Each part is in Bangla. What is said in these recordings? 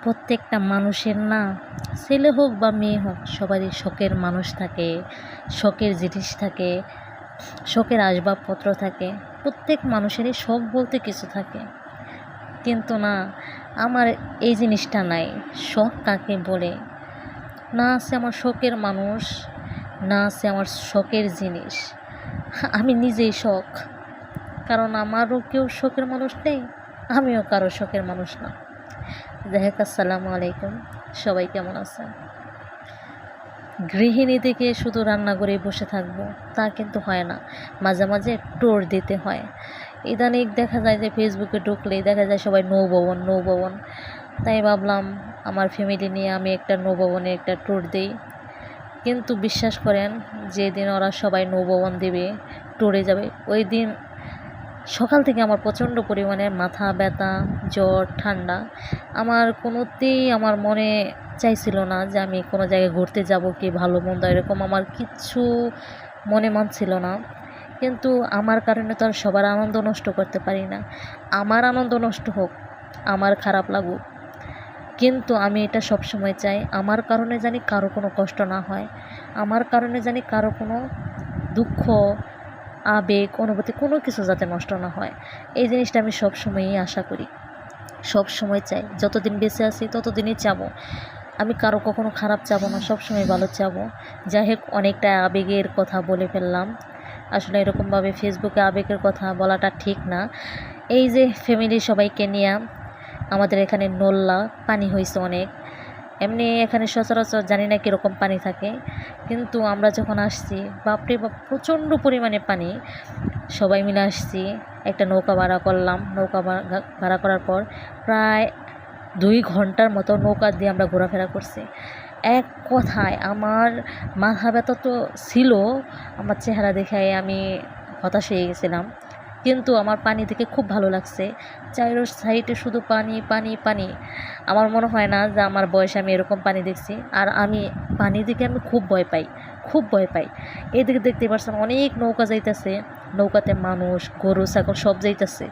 প্রত্যেকটা মানুষের না, ছেলে হোক বা মেয়ে হোক, সবারই শখের মানুষ থাকে, শখের জিনিস থাকে, শখের আসবাবপত্র থাকে। প্রত্যেক মানুষেরই শখ বলতে কিছু থাকে, কিন্তু না, আমার এই জিনিসটা নাই। শখ কাকে বলে? না আছে আমার শখের মানুষ, না আছে আমার শখের জিনিস। আমি নিজেই শখ, কারণ আমারও কেউ শখের মানুষ নেই, আমিও কারো শখের মানুষ না। যাই হোক, আসসালামু আলাইকুম, সবাই কেমন আছেন? গৃহিণী থেকে শুধু রান্না করেই বসে থাকবো তা কিন্তু হয় না, মাঝে মাঝে টোর দিতে হয়। ইদানিং দেখা যায় যে ফেসবুকে ঢুকলেই দেখা যায় সবাই নৌভবন নৌভবন। তাই ভাবলাম আমার ফ্যামিলি নিয়ে আমি একটা নৌভবনে একটা ট্যুর দিই। কিন্তু বিশ্বাস করেন, যেদিন ওরা সবাই নৌভবন দেবে, ট্যুরে যাবে, ওই দিন সকাল থেকে আমার প্রচণ্ড পরিমাণে মাথা ব্যথা, জ্বর, ঠান্ডা। আমার কোনোতেই আমার মনে চাইছিল না যে আমি কোনো জায়গায় ঘুরতে যাব, কি ভালো মন্দ এরকম আমার কিচ্ছু মনে মানছিল না। কিন্তু আমার কারণে তো আর সবার আনন্দ নষ্ট করতে পারি না। আমার আনন্দ নষ্ট হোক, আমার খারাপ লাগুক, কিন্তু আমি এটা সবসময় চাই আমার কারণে জানি কারো কোনো কষ্ট না হয়, আমার কারণে জানি কারো কোনো দুঃখ, আবেগ, অনুভূতি কোনো কিছু যাতে নষ্ট না হয়। এই জিনিসটা আমি সবসময়ই আশা করি, সব সময় চাই। যতদিন বেঁচে আছি ততদিনই চাবো, আমি কারো কখনো খারাপ চাবো না, সবসময় ভালো চাবো। যাই হোক, অনেকটা আবেগের কথা বলে ফেললাম। আসলে এরকমভাবে ফেসবুকে আবেগের কথা বলাটা ঠিক না। এই যে ফ্যামিলির সবাইকে নিয়ে আমাদের এখানে নল্লা পানি হয়েছে অনেক। এমনি এখানে সচরাচর জানি না কীরকম পানি থাকে, কিন্তু আমরা যখন আসছি, বাপরে বাপ, প্রচণ্ড পরিমাণে পানি। সবাই মিলে আসছি, একটা নৌকা ভাড়া করলাম। নৌকা ভাড়া করার পর প্রায় 2 ঘন্টার মতো নৌকা দিয়ে আমরা ঘোরাফেরা করছি। এক কথায় আমার মাথা ব্যথা তো ছিল, আমার চেহারা দেখে আমি হতাশ হয়ে গেছিলাম, কিন্তু আমার পানি দেখে খুব ভালো লাগছে। চাইরো সাইডে শুধু পানি পানি পানি। আমার মনে হয় না যে আমার বয়সে আমি এরকম পানি দেখছি। আর আমি পানি দেখে আমি খুব ভয় পাই, খুব ভয় পাই। এদিকে দেখতে পাচ্ছেন অনেক নৌকা যাইতেছে, নৌকাতে মানুষ, গরু, ছাগল সব যাইতেছে।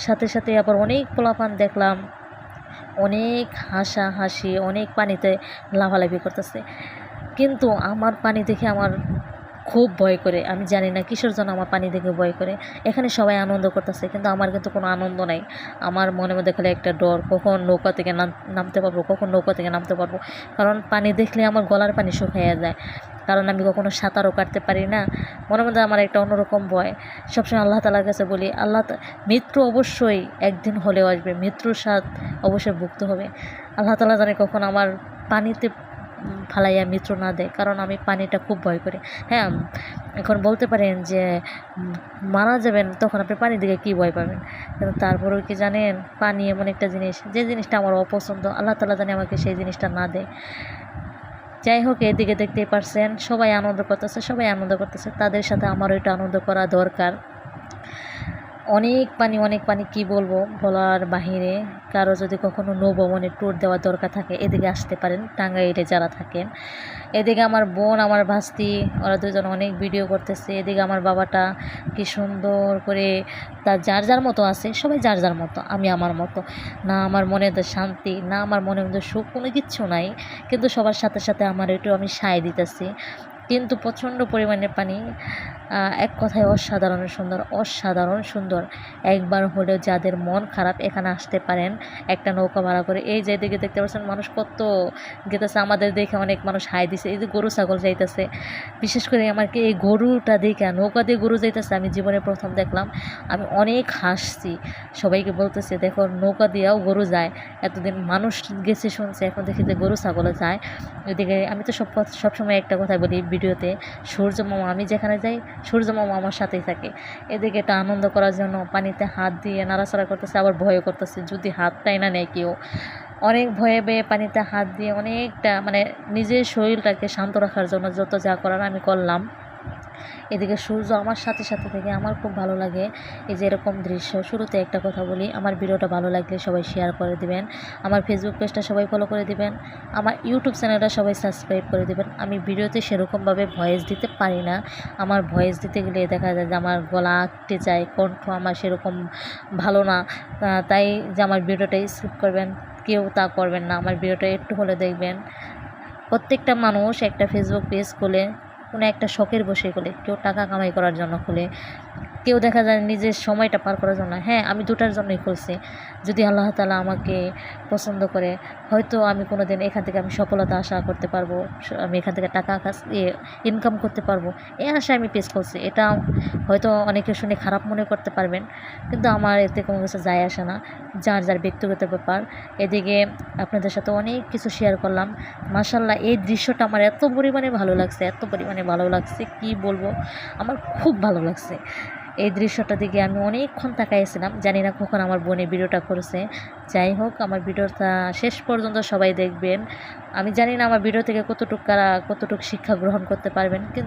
সাথে সাথে আবার অনেক পোলাপান দেখলাম, অনেক হাসাহাসি, অনেক পানিতে লাফালাফি করতেছে। কিন্তু আমার পানি দেখে আমার খুব ভয় করে। আমি জানি না কিসের জন্য আমার পানি দেখে ভয় করে। এখানে সবাই আনন্দ করতেছে, কিন্তু আমার কিন্তু কোনো আনন্দ নাই। আমার মনের মধ্যে খালি একটা ডর, কখন নৌকা থেকে নামতে পারবো, কখন নৌকা থেকে নামতে পারবো। কারণ পানি দেখলে আমার গলার পানি শুকিয়ে যায়, কারণ আমি কখনো সাঁতারও কাটতে পারি না। মনের মধ্যে আমার একটা অন্যরকম ভয়। সবসময় আল্লাহ তাআলার কাছে বলি, আল্লাহ, মৃত্যু অবশ্যই একদিন হলেও আসবে, মৃত্যুর স্বাদ অবশ্যই ভুগতে হবে। আল্লাহ তাআলা জানে কখন আমার পানিতে ফালাইয়া মৃত্যু না দেয়, কারণ আমি পানিটা খুব ভয় করি। হ্যাঁ, এখন বলতে পারেন যে মারা যাবেন, তখন আপনি পানি দিকে কী ভয় পাবেন? কিন্তু তারপরেও কি জানেন, পানি এমন একটা জিনিস, যে জিনিসটা আমার অপছন্দ, আল্লাহ তাআলা জানে আমাকে সেই জিনিসটা না দেয়। যাই হোক, এদিকে দেখতেই পারছেন সবাই আনন্দ করতেছে, সবাই আনন্দ করতেছে, তাদের সাথে আমারও একটু আনন্দ করা দরকার। অনেক পানি, অনেক পানি, কি বলবো, বলার বাহিরে। কারো যদি কখনো নৌভবনের ট্যুর দেওয়ার দরকার থাকে, এদিকে আসতে পারেন, টাঙ্গাইলে যারা থাকেন। এদিকে আমার বোন, আমার ভাস্তি, ওরা দুজন অনেক ভিডিও করতেছে। এদিকে আমার বাবাটা কি সুন্দর করে, তার যার যার মতো আছে, সবাই যার যার মতো, আমি আমার মতো। না আমার মনে শান্তি, না আমার মনের মধ্যে সুখ, কোনো কিচ্ছু নাই। কিন্তু সবার সাথে সাথে আমার একটু আমি সায় দিতেছি। কিন্তু প্রচণ্ড পরিমাণে পানি, এক কথায় অসাধারণ সুন্দর, অসাধারণ সুন্দর। একবার হলেও যাদের মন খারাপ, এখানে আসতে পারেন একটা নৌকা ভাড়া করে। এই যে দিকে দেখতে পাচ্ছেন মানুষ কত গেতেছে, আমাদের দেখে অনেক মানুষ হাই দিছে। এই যে গরু ছাগল যাইতেছে, বিশেষ করে আমাকে এই গরুটা দেখে, নৌকা দিয়ে গরু যাইতেছে, আমি জীবনে প্রথম দেখলাম। আমি অনেক হাসছি, সবাইকে বলতেছে দেখো নৌকা দিয়েও গরু যায়। এতদিন মানুষ গেছে শুনছে, এখন দেখি যে গরু ছাগলে যায়। এদিকে আমি তো সবসময় একটা কথাই বলি ভিডিওতে, সূর্য মামা, আমি যেখানে যাই সূর্য মামা আমার সাথেই থাকে। এদিকে এটা আনন্দ করার জন্য পানিতে হাত দিয়ে নাড়াচাড়া করতেছে, আবার ভয়ও করতেছে যদি হাতটাই না নেয় কেউ। অনেক ভয়ে পেয়ে পানিতে হাত দিয়ে অনেকটা মানে নিজের শরীরটাকে শান্ত রাখার জন্য যত যা করার আমি করলাম। এদিকে সূর্য আমার সাথে সাথে থেকে আমার খুব ভালো লাগে এই যে এরকম দৃশ্য। শুরুতে একটা কথা বলি, আমার ভিডিওটা ভালো লাগলে সবাই শেয়ার করে দিবেন, আমার ফেসবুক পেজটা সবাই ফলো করে দিবেন, আমার ইউটিউব চ্যানেলটা সবাই সাবস্ক্রাইব করে দিবেন। আমি ভিডিওতে সেরকমভাবে ভয়েস দিতে পারি না, আমার ভয়েস দিতে গেলে দেখা যায় যে আমার গলা আটকে যায়, কণ্ঠ আমার সেরকম ভালো না। তাই যে আমার ভিডিওটা স্কিপ করবেন কেউ তা করবেন না, আমার ভিডিওটা একটু হলে দেখবেন। প্রত্যেকটা মানুষ একটা ফেসবুক পেজ খুলে কোনো একটা শখের বসে খুলে, কেউ টাকা কামাই করার জন্য খুলে, কেউ দেখা যায় নিজের সময়টা পার করার জন্য। হ্যাঁ, আমি দুটার জন্যই খুলছি। যদি আল্লাহ তাআলা আমাকে পছন্দ করে, হয়তো আমি কোনো দিন এখান থেকে আমি সফলতা আশা করতে পারবো, আমি এখান থেকে টাকা ইনকাম করতে পারবো, এই আশায় আমি পেজ খুলছি। এটা হয়তো অনেকে শুনে খারাপ মনে করতে পারবেন, কিন্তু আমার এতে কোনো কিছু যায় আসে না, যার যার ব্যক্তিগত ব্যাপার। এদিকে আপনাদের সাথে অনেক কিছু শেয়ার করলাম। মাশাআল্লাহ, এই দৃশ্যটা আমার এত পরিমাণে ভালো লাগছে, এত পরিমাণে ভালো লাগছে, কি বলবো, আমার খুব ভালো লাগছে। এই দৃশ্যটা দিকে আমি অনেকক্ষণ তাকাইছিলাম, জানি না কখন আমার বোনে ভিডিওটা করেছে। যাই হোক, আমার ভিডিওটা শেষ পর্যন্ত সবাই দেখবেন। আমি জানি না আমার ভিডিও থেকে কতটুকু শিক্ষা গ্রহণ করতে পারবেন, কিন্তু